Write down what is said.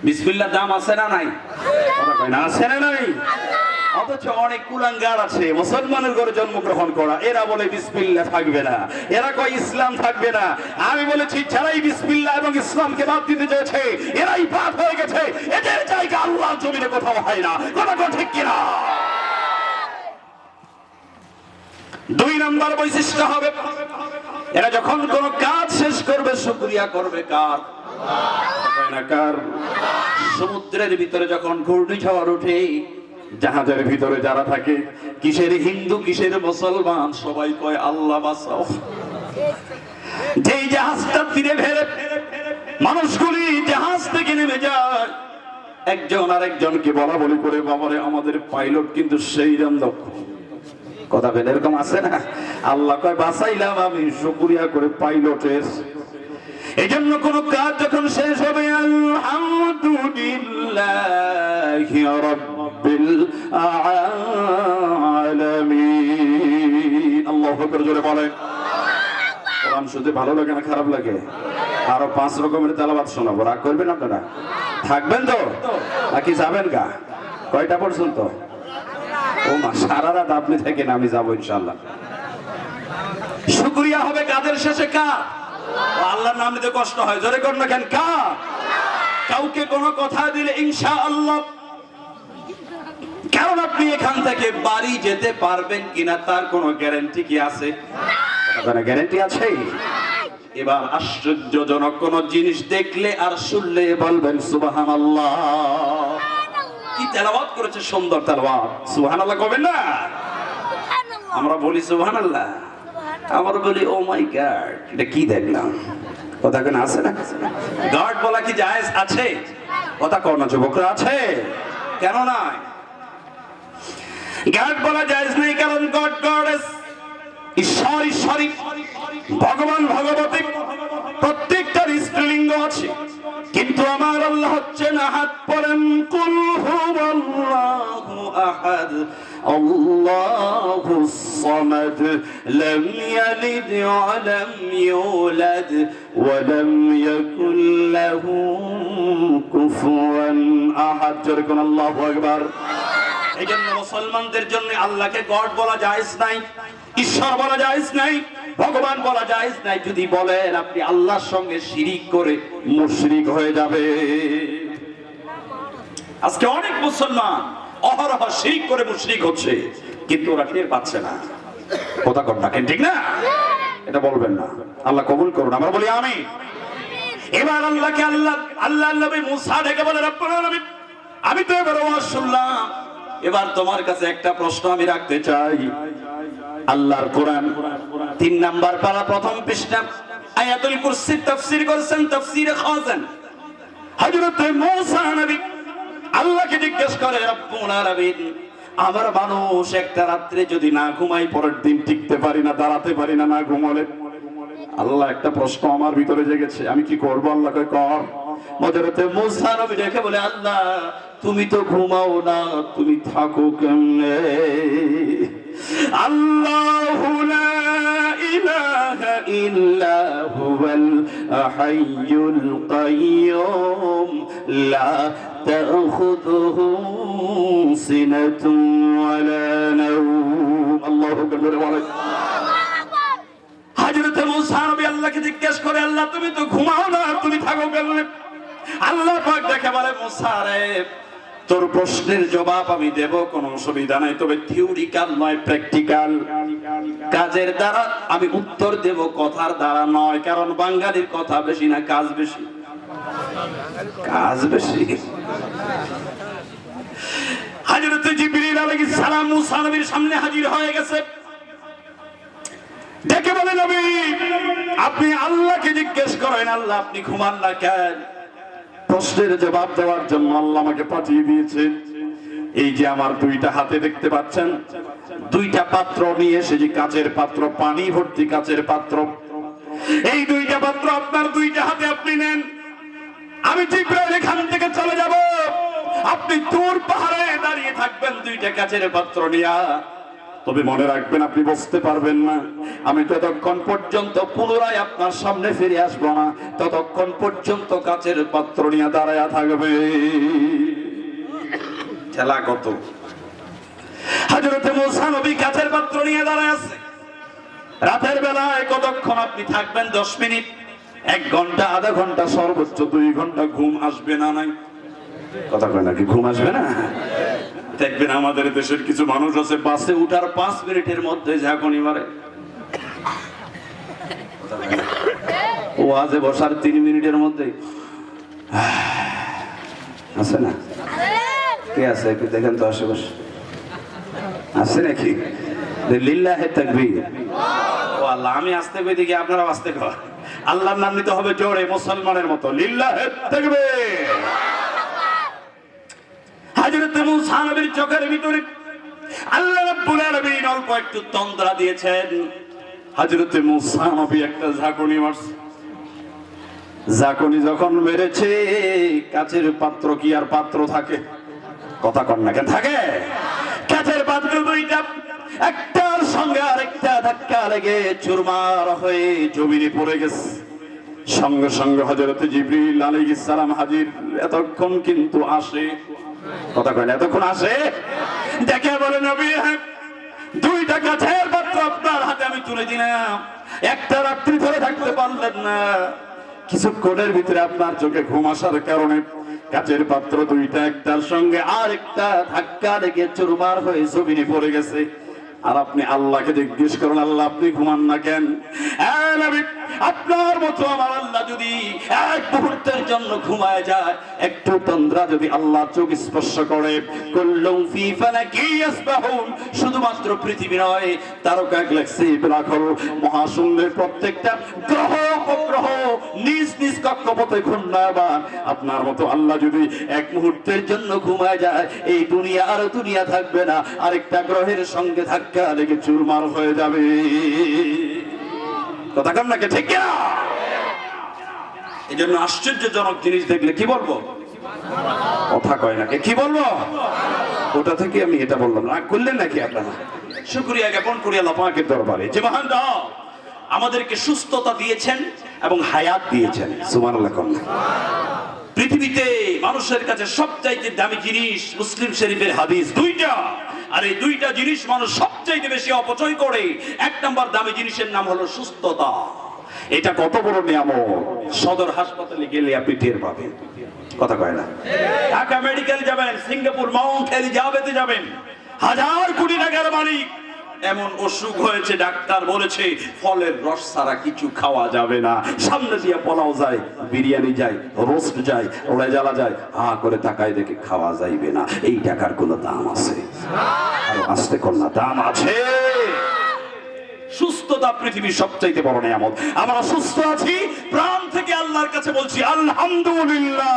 বিসমিল্লাহ দাম আছে না নাই? কথা কয় না, আছে না নাই? অথচ অনেক কুলাঙ্গার আছে মুসলমানের ঘরে জন্মগ্রহণ করা, এরা বলে বিসমিল্লাহ থাকবে না, এরা কয় ইসলাম থাকবে না। আমি বলেছি যারাই বিসমিল্লাহ এবং ইসলামকে বাদ দিতে চেয়েছে এরাই বাদ হয়ে গেছে, এদের জায়গা আল্লাহর জমিনে কোথাও হয় না। কথা কয় ঠিক কিনা? দুই নম্বর বৈশিষ্ট্য হবে এরা যখন কোন কাজ শেষ করবে শুকরিয়া করবে কার? কার? সমুদ্রের ভিতরে যখন ঘূর্ণিঝড় ওঠে, জাহাজের ভিতরে যারা থাকে, কিসের হিন্দু কিসের মুসলমান, সবাই কয় আল্লাহ বাঁচাও। যেই জাহাজটা তীরে ফেরে মানুষগুলি জাহাজ থেকে নেমে যায়, একজন আরেকজনকে বলা বলি করে, বাবারে আমাদের পাইলট কিন্তু সেই রাম দক্ষ। কথা বলে এরকম আছে না? আল্লাহ কয় বাঁচাইলাম আমি, শুকরিয়া করে পাইলটের। এই জন্য কোন কাজ যখন শেষ হবে আলহামদুলিল্লাহি রাব্বিল আলামিন, আল্লাহু আকবার জোরে বলেন। কোরআন শুনতে ভালো লাগে না খারাপ লাগে? আরো 5 রকমের তেলাওয়াত শোনাবো, রাগ করবেন আপনারা? থাকবেন তো নাকি যাবেন গা? কয়টা পর্যন্ত? ও মা, সারা রাত আপনি থাকেন, আমি যাবো ইনশাআল্লাহ। শুকরিয়া হবে কাদের শেষে? কার? আল্লাহর নাম নিতে কষ্ট হয়, জোরে কর না কেন? কার? কাউকে কোনো কথা দিলে ইনশাআল্লাহ, কারণ আপনি এখান থেকে বাড়ি যেতে পারবেন কিনা তার কোনো গ্যারান্টি কি আছে? কোনো গ্যারান্টি আছে? এবার আশ্চর্যজনক কোন জিনিস দেখলে আর শুনলে বলবেন সুবহানাল্লাহ। কি তেলাওয়াত করেছে, সুন্দর তেলাওয়াত। সুবহানাল্লাহ কবেন না? আমরা বলি সুবহানাল্লাহ, আমরা বলি ও মাই গড, এটা কি দেখলাম। কথা কেন আছে না? গড বলা কি জায়েজ আছে? কথা কর না যুবকরা, আছে? কেন নয়? গড বলা জায়েজ নেই, কারণ গড গডেস, ঈশ্বর ঈশ্বরী, ভগবান ভগবতী, প্রত্যেকটার স্ত্রীলিঙ্গ আছে। কিন্তু আমার আল্লাহ হচ্ছেন আহাদ। পড়েন কুল হুয়াল্লাহু আহাদ আল্লাহুস সামাদ লাম ইয়ালিদ ওয়া লাম ইউলাদ ওয়া লাম ইয়াকুল লাহু কুফুয়ান আহাদ। জোরে কোন আল্লাহু আকবার। এই জন্য মুসলমানদের জন্য আল্লাহকে গড বলা জায়েজ নাই, ঈশ্বর বলা জায়েজ নাই, ভগবান বলা জায়েজ নাই। যদি বলেন আপনি আল্লাহর সঙ্গে শিরিক করে মুশরিক হয়ে যাবে। আজকে অনেক মুসলমান অহরহ শিরিক করে মুশরিক হচ্ছে, কিন্তু ওরা টের পাচ্ছে না। কথা কর না কেন? ঠিক না? এটা বলবেন না। আল্লাহ কবুল করুন, আমরা বলি আমিন। এবার আল্লাহকে আল্লাহ নবী মুসা ডেকে বলে, রব্বুল আলামিন, আমি তো এবার ওয়াজ শুনলাম, এবার তোমার কাছে একটা প্রশ্ন আমি রাখতে চাই। আল্লাহর কোরআন 3 নাম্বার পারা 1ম পৃষ্ঠা আয়াতুল কুরসি তাফসীর করেছেন তাফসীরে খাজান। হযরত মুসা নবী আল্লাহকে জিজ্ঞেস করে, রব্বুল আলামিন, আমার মানুষ একটা রাত্রে যদি না ঘুমাই পরের দিন টিকতে পারি না, দাঁড়াতে পারি না, না ঘুমালে। আল্লাহ একটা প্রশ্ন আমার ভিতরে জেগেছে, আমি কি করব? আল্লাহ কয় কর। হযরত মুসা নবী দেখে বলে, আল্লাহ তুমি তো ঘুমাও না, তুমি থাকো কেমনে? আল্লাহু লা ইলাহা ইল্লা হুয়াল হাইয়ুল কাইয়্যুম লা তাখুযুহু সিনাতুন ওয়ালা নাওম। আল্লাহু আকবার। হযরত মুসা নবী আল্লাহকে জিজ্ঞেস করে, আল্লাহ তুমি তো ঘুমাও না, তুমি থাকো কেমনে? আল্লাহ পাক দেখে বলে, মুসা রে, তোর প্রশ্নের জবাব আমি দেব, কোনো অসুবিধা নাই, তবে থিওরিক্যাল নয়, প্র্যাকটিক্যাল। কাজের দ্বারা আমি উত্তর দেব, কথার দ্বারা নয়। কারণ বাঙালির কথা বেশি না কাজ বেশি? কাজ বেশি। হযরত জিবরিল আলাইহিস সালাম মুসা নবীর সামনে হাজির হয়ে গেছে, ডেকে বলে, নবী আপনি আল্লাহকে জিজ্ঞেস করেন, আল্লাহ আপনি ঘুমান না কেন? প্রশ্নের জবাব দেওয়ার জন্য আল্লাহ আমাকে পাঠিয়ে দিয়েছে। এই যে আমার 2টা হাতে দেখতে পাচ্ছেন, 2টা পাত্র নিয়ে এসেছি, কাচের পাত্র, পানি ভর্তি কাচের পাত্র। এই 2টা পাত্র আপনার 2টা হাতে আপনি নেন। আমি জিবরাইল এখান থেকে চলে যাব, আপনি তুর পাহাড়ে দাঁড়িয়ে থাকবেন 2টা কাচের পাত্র নিয়ে। তবে মনে রাখবেন আপনি বুঝতে পারবেন না, আমি ততক্ষণ পর্যন্ত পুনরায় আপনার সামনে ফিরে আসবো না, ততক্ষণ পর্যন্ত কাচের পাত্র নিয়ে দাঁড়ায়া থাকবে। খেলা কত! হযরতে মূসা নবী কাচের পাত্র নিয়ে দাঁড়ায় আছে। রাতের বেলায় কতক্ষণ আপনি থাকবেন? 10 মিনিট, 1 ঘন্টা, আধা ঘন্টা, সর্বোচ্চ 2 ঘন্টা। ঘুম আসবে না? নাই কথা কয় নাকি? ঘুম আসবে না? দেখবেন আমাদের দেশের কিছু মানুষ আছে বাসে উঠার 5 মিনিটের মধ্যে ঝাঁকুনি মারে। ওয়াজে বসার 3 মিনিটের মধ্যে আছে না? কে আছে একটু দেখেন তো আশেপাশে আছে নাকি? লিল্লাহে তাকবীর। ও আল্লাহ, আমি আসতে কই দেখি আপনারা আসতে কর। আল্লাহর নাম নিতে হবে জোরে মুসলমানের মতো, লিল্লাহে তাকবীর। হযরতে মূসা নবীর চোখের ভিতরে আল্লাহ রাব্বুল আলামিন অল্প একটু তন্দ্রা দিয়েছেন। হযরতে মূসা নবী একটা ঝাঁকুনি মারছে। ঝাঁকুনি যখন মেরেছে, কাচের পাত্র কি আর পাত্র থাকে? কথা কন না কেন? থাকে। কাচের পাত্র দুইটা একটার সঙ্গে আরেকটা ধাক্কা লেগে চুরমার হয়ে জমিনে পড়ে গেছে। সঙ্গে সঙ্গে হযরত জিবরিল আলাইহিস সালাম হাজির। এতক্ষণ কিন্তু আসে, কথা কয় না, এতক্ষণ আসে। দেখে বলে নবী, দুইটা কাচের পাত্র আপনার হাতে আমি তুলে দিলাম, একটা রাত্রি ধরে থাকতে পারলেন না, কিছুক্ষণের ভিতরে আপনার চোখে ঘুম আসার কারণে কাচের পাত্র দুইটা একটার সঙ্গে আর একটা ধাক্কা লেগে চুরমার হয়ে জমিনে পড়ে গেছে। আর আপনি আল্লাহকে জিজ্ঞেস করেন, আল্লাহ আপনি ঘুমান না কেন? আপনার মতো আমার আল্লাহ যদি 1 মুহূর্তের জন্য ঘুমায় যায়, একটু তন্দ্রা যদি আল্লাহ চোখ স্পর্শ করে, কুল্লুম ফি ফালাকি ইয়াসবাহুন, শুধুমাত্র পৃথিবী নয়, তারকা গ্যালাক্সি, ব্ল্যাক হোল, মহাশূন্যের প্রত্যেকটা গ্রহ উপগ্রহ নিজ নিজ কক্ষপথে ঘূর্ণায়মান, আপনার মতো আল্লাহ যদি 1 মুহূর্তের জন্য ঘুমায় যায়, এই দুনিয়া আর দুনিয়া থাকবে না, আরেকটা গ্রহের সঙ্গে ধাক্কা লেগে চুরমার হয়ে যাবে। কথা কম নাকি? ঠিক না? এই জন্য আশ্চর্যজনক জিনিস দেখলে কি বলবো? কথা কয় নাকি? কি বলবো? ওটা থেকে আমি এটা বললাম না, করলেন নাকি আপনারা? শুকরিয়া জ্ঞাপন করি আল্লাহ পাকের দরবারে যে মহান রব আমাদেরকে সুস্থতা দিয়েছেন এবং হায়াত দিয়েছেন। সুবহানাল্লাহ। পৃথিবীতে মানুষের কাছে সবচাইতে দামি জিনিস মুসলিম শরীফের হাদিস 2টা, আর এই 2টা জিনিস মানুষ সবচাইতে বেশি অপচয় করে। 1 নম্বর দামি জিনিসের নাম হলো সুস্থতা। এটা কত বড় নিয়ামত, সদর হাসপাতালে গেলে আপনি টের পাবেন। কথা কয় না? ঢাকা মেডিকেল যাবেন, সিঙ্গাপুর মাউন্ট এলিজাবেথে যাবেন, 1000 কোটি টাকার মালিক, এমন অসুখ হয়েছে ডাক্তার বলেছে ফলের রস ছাড়া কিছু খাওয়া যাবে না। সামনে দিয়ে পোলাও যায়, বিরিয়ানি যায়, রোস্ট যায়, ওলাই জ্বালা যায়, হা করে তাকায় দেখে খাওয়া যাইবে না। এই টাকার কোনো দাম আছে? আর আসতে কন্যা দাম আছে। সুস্থতা পৃথিবীর সবচাইতে বড় নিয়ামত। আমরা সুস্থ আছি, প্রাণ থেকে আল্লাহর কাছে বলছি আলহামদুলিল্লাহ।